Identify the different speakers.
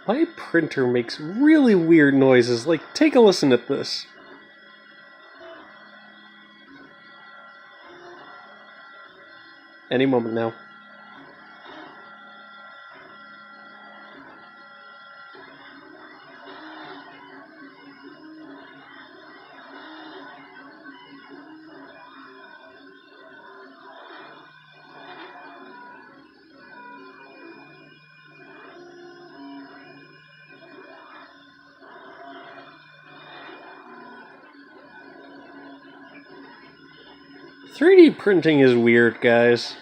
Speaker 1: My printer makes really weird noises. Like, take a listen at this. Any moment now. "3D printing is weird, guys.